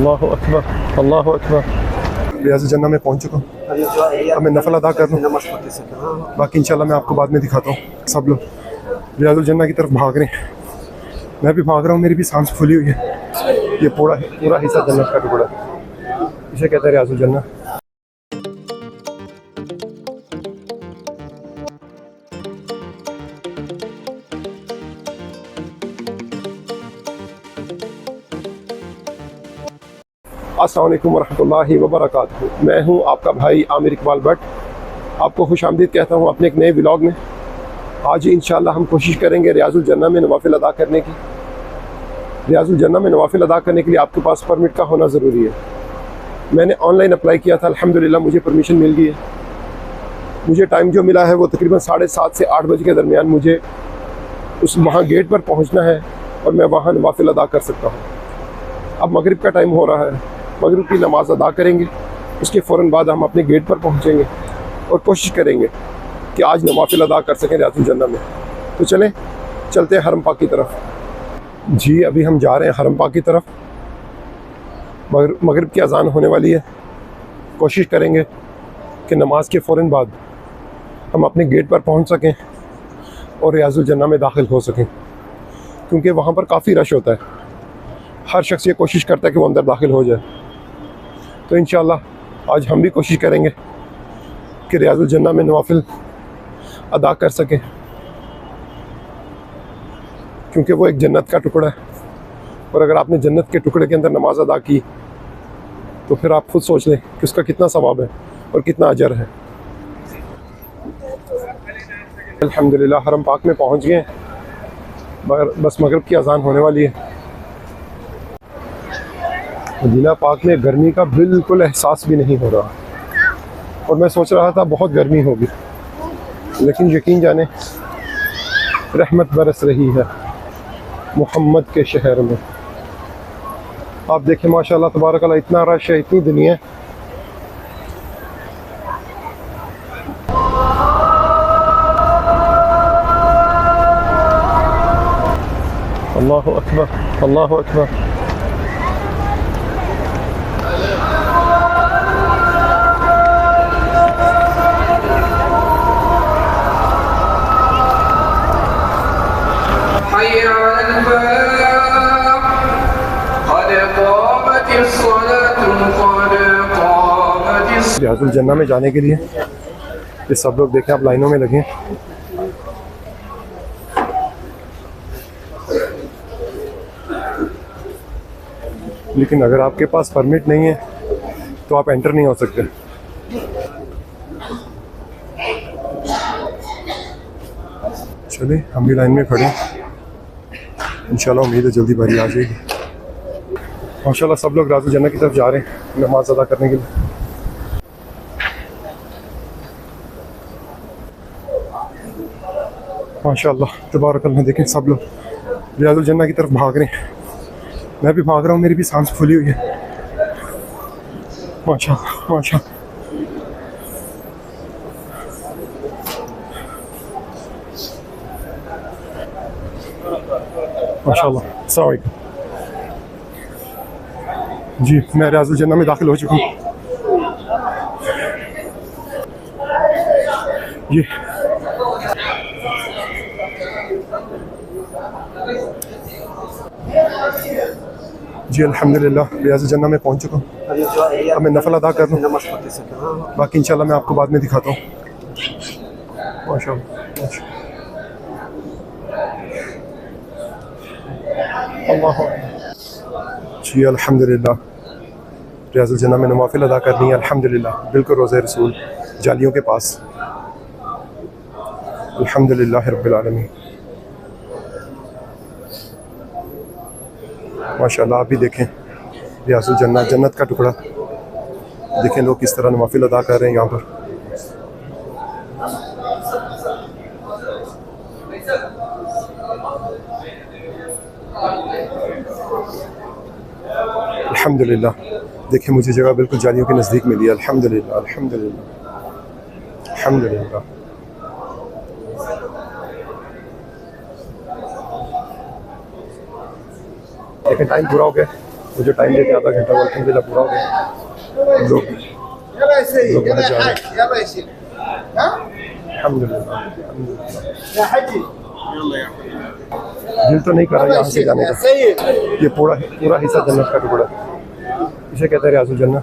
अल्लाहु अकबर, अल्लाहु अकबर। रियाज़ुल जन्नह में पहुंच चुका हूँ। अब मैं नफल अदा कर लूँ, बाकी इंशाल्लाह मैं आपको बाद में दिखाता हूँ। सब लोग रियाज़ुल जन्नह की तरफ भाग रहे हैं, मैं भी भाग रहा हूँ, मेरी भी सांस फूली हुई है। ये पूरा हिस्सा जन्नत का टुकड़ा, इसे कहते हैं रियाज़ुल जन्नह। अस्सलाम वालेकुम वरहमतुल्लाहि वबरकातुहू। मैं हूं आपका भाई आमिर इकबाल भट्ट, आपको खुशामदीद कहता हूं अपने एक नए व्लॉग में। आज इंशाअल्लाह हम कोशिश करेंगे रियाज़ुल जन्नह में नवाफिल अदा करने की। रियाज़ुल जन्नह में नवाफिल अदा करने के लिए आपके पास परमिट का होना ज़रूरी है। मैंने ऑनलाइन अप्लाई किया था, अल्हम्दुलिल्लाह मुझे परमिशन मिल गई है। मुझे टाइम जो मिला है वो तकरीबन 7:30 से 8 बजे के दरमियान मुझे वहाँ गेट पर पहुँचना है और मैं वहाँ नवाफिल अदा कर सकता हूँ। अब मगरिब का टाइम हो रहा है, मगरिब की नमाज अदा करेंगे, उसके फ़ौरन बाद हम अपने गेट पर पहुँचेंगे और कोशिश करेंगे कि आज नवाफिल अदा कर सकें रियाज़ुल जन्नह में। तो चलते हैं हरम पाक की तरफ। जी अभी हम जा रहे हैं हरम पाक की तरफ। मगरिब की अज़ान होने वाली है। कोशिश करेंगे कि नमाज के फ़ौरन बाद हम अपने गेट पर पहुँच सकें और रियाज़ुल जन्नह में दाखिल हो सकें, क्योंकि वहाँ पर काफ़ी रश होता है। हर शख्स ये कोशिश करता है कि वो अंदर दाखिल हो जाए। तो इंशाअल्लाह आज हम भी कोशिश करेंगे कि रियाज़ुल जन्नह में नवाफिल अदा कर सकें, क्योंकि वो एक जन्नत का टुकड़ा है। और अगर आपने जन्नत के टुकड़े के अंदर नमाज अदा की तो फिर आप खुद सोच लें कि उसका कितना सवाब है और कितना अजर है। अल्हम्दुलिल्लाह हरम पाक में पहुंच गए, बस मगरिब की अज़ान होने वाली है। मदीना पाक में गर्मी का बिल्कुल एहसास भी नहीं हो रहा, और मैं सोच रहा था बहुत गर्मी होगी, लेकिन यकीन जाने रहमत बरस रही है मोहम्मद के शहर में। आप देखें माशाल्लाह तबारक अल्लाह, इतना रश है, इतनी दुनिया। अल्लाहु अकबर, अल्लाहु अकबर। रियाज़ुल जन्नह में जाने के लिए ये सब लोग देखें, आप लाइनों में लगे। लेकिन अगर आपके पास परमिट नहीं है तो आप एंटर नहीं हो सकते। चलिए हम भी लाइन में खड़े हैं, इंशाल्लाह उम्मीद है जल्दी बारी आ जाएगी। माशाल्लाह सब लोग रियाज़ुल जन्नह की तरफ जा रहे हैं नमाज अदा करने के लिए। माशाल्लाह तबारकल्लाह, देखें सब लोग रियाज़ुल जन्नह की तरफ भाग रहे हैं, मैं भी भाग रहा हूँ, मेरी भी सांस फूली हुई है। माशाल्लाह माशाल्लाह। माशाल्लाह। अस्सलाम वालेकुम जी, मैं रियाज़ुल जन्नह में दाखिल हो चुका हूँ। ये जी अल्हम्दुलिल्लाह रियाज़ुल जन्नह में पहुंच चुका हूँ। अब मैं नफल अदा कर लूँ, बाकी इंशाल्लाह मैं आपको बाद में दिखाता हूँ। माशाल्लाह जी अल्हम्दुलिल्लाह रियाज़ुल जन्नह में नवाफिल अदा करनी है। अल्हम्दुलिल्लाह बिल्कुल रोज़े रसूल जालियों के पास। अल्हम्दुलिल्लाह रब्बिल आलमीन। माशाल्लाह आप भी देखें रियाज़ुल जन्नह, जन्नत का टुकड़ा। देखें लोग किस तरह नवाफिल अदा कर रहे हैं यहाँ पर। अल्हम्दुलिल्लाह देखें मुझे जगह बिल्कुल जालियों के नज़दीक मिली है। अल्हम्दुलिल्लाह अल्हम्दुलिल्लाह अल्हम्दुलिल्लाह। लेकिन टाइम पूरा हो गया, मुझे टाइम देते आधा घंटा अल्हम्दुलिल्लाह पूरा हो गया। लोग बाहर जा रहे हैं। अल्हम्दुलिल्लाह दिल तो नहीं कर रहा यहाँ से जाने का। ये पूरा हिस्सा जन्नत का टुकड़ा, इसे कहते हैं रियाजुल जन्नह।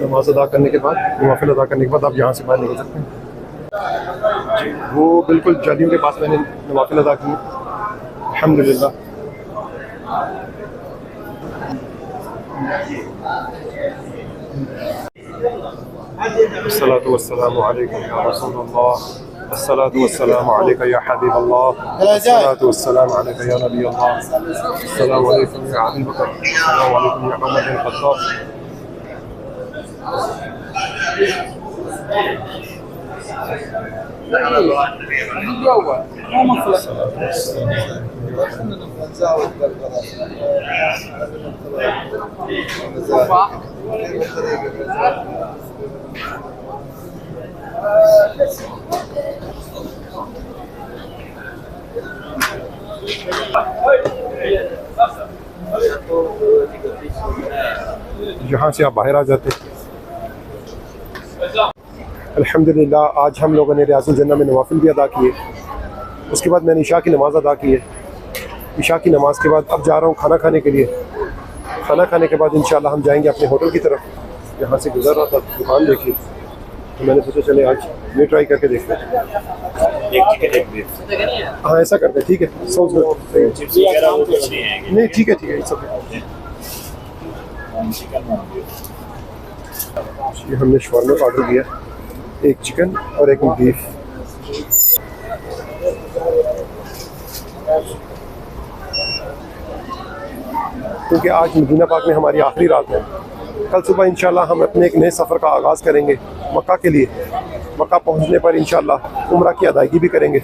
नमाज अदा करने के बाद, नवाफिल अदा करने के बाद आप यहाँ से बाहर निकल सकते हैं। जी, वो बिल्कुल जालियों के पास मैंने नवाफिल अदा किए अल्हम्दुलिल्लाह। अस्सलातु वस्सलामु अलैका या रसूलल्लाह, अस्सलातु वस्सलामु अलैका या हबीबल्लाह, अस्सलातु वस्सलामु अलैका या नबीयल्लाह, अस्सलामु अलैकुम या अबू बकर, अस्सलामु अलैकुम या उमर बिन खत्ताब। यहाँ से आप बाहर आ जाते। अल्हम्दुलिल्लाह आज हम लोगों ने रियाजुल जन्नह में नवाफिल भी अदा किए। उसके बाद मैंने इशा की नमाज़ अदा की है। इशा की नमाज़ के बाद अब जा रहा हूँ खाना खाने के लिए। खाना खाने के बाद इंशाल्लाह हम जाएंगे अपने होटल की तरफ। यहाँ से गुजर रहा था, दुकान देखी तो मैंने सोचा चले आज ये ट्राई करके देखते हैं। हाँ ऐसा करते हैं, ठीक है। नहीं ठीक है सब। ये हमने शवारमा का ऑर्डर किया, एक चिकन और एक बीफ। क्योंकि आज मदीना पाक में हमारी आखिरी रात है। कल सुबह इंशाल्लाह हम अपने एक नए सफ़र का आगाज़ करेंगे मक्का के लिए। मक्का पहुंचने पर इंशाल्लाह उम्रा की अदायगी भी करेंगे।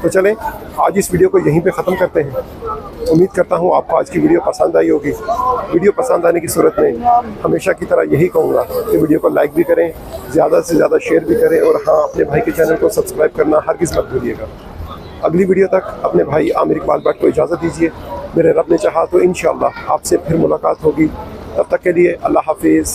तो चलें आज इस वीडियो को यहीं पे ख़त्म करते हैं। उम्मीद करता हूँ आपको आज की वीडियो पसंद आई होगी। वीडियो पसंद आने की सूरत में हमेशा की तरह यही कहूँगा कि वीडियो को लाइक भी करें, ज़्यादा से ज़्यादा शेयर भी करें और हाँ अपने भाई के चैनल को सब्सक्राइब करना हरगिज़ मत भूलिएगा। अगली वीडियो तक अपने भाई आमिर इकबाल भट्ट को इजाज़त दीजिए। मेरे रब ने चाहा तो इंशाअल्लाह आपसे फिर मुलाकात होगी। तब तक के लिए अल्लाह हाफिज़।